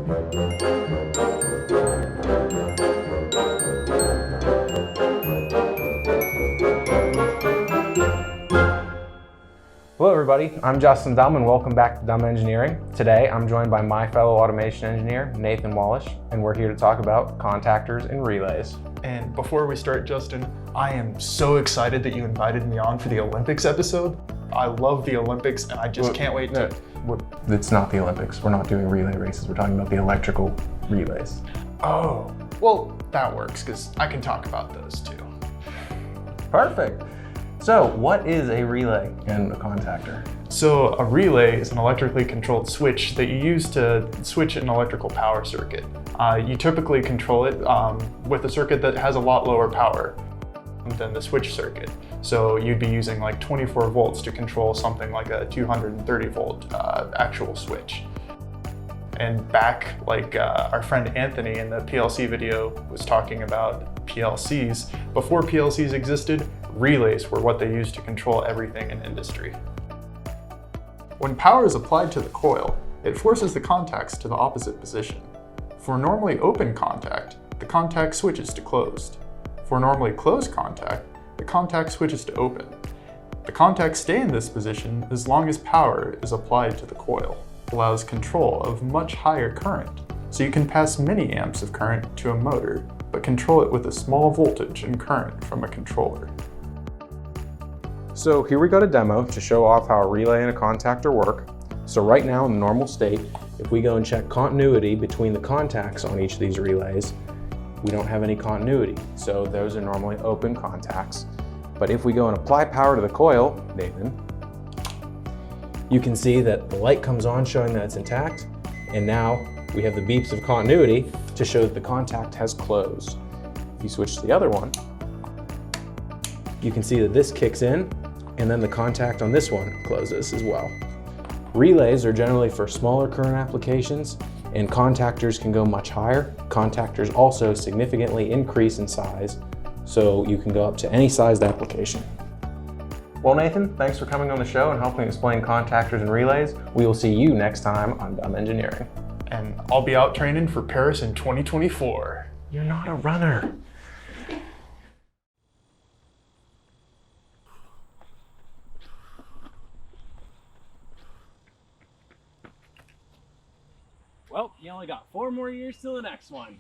Hello everybody, I'm Justin Dumm and welcome back to Dumm Engineering. Today I'm joined by my fellow automation engineer, Nathan Wallisch, and we're here to talk about contactors and relays. And before we start, Justin, I am so excited that you invited me on for the Olympics episode. I love the Olympics and I just can't wait to... It's not the Olympics, we're not doing relay races, we're talking about the electrical relays. Oh, well that works because I can talk about those too. Perfect. So what is a relay and a contactor? So a relay is an electrically controlled switch that you use to switch an electrical power circuit. You typically control it with a circuit that has a lot lower power than the switch circuit. So you'd be using like 24 volts to control something like a 230 volt actual switch. And back, like our friend Anthony in the PLC video was talking about PLCs, before PLCs existed, relays were what they used to control everything in industry. When power is applied to the coil, it forces the contacts to the opposite position. For a normally open contact, the contact switches to closed. For a normally closed contact, the contact switches to open. The contacts stay in this position as long as power is applied to the coil. It allows control of much higher current, so you can pass many amps of current to a motor, but control it with a small voltage and current from a controller. So here we got a demo to show off how a relay and a contactor work. So right now in the normal state, if we go and check continuity between the contacts on each of these relays, we don't have any continuity. So those are normally open contacts. But if we go and apply power to the coil, Nathan, you can see that the light comes on showing that it's intact. And now we have the beeps of continuity to show that the contact has closed. If you switch to the other one, you can see that this kicks in and then the contact on this one closes as well. Relays are generally for smaller current applications and contactors can go much higher. Contactors also significantly increase in size, so you can go up to any sized application. Well, Nathan, thanks for coming on the show and helping explain contactors and relays. We will see you next time on Dumm Engineering. And I'll be out training for Paris in 2024. You're not a runner. Well, you only got 4 more years till the next one.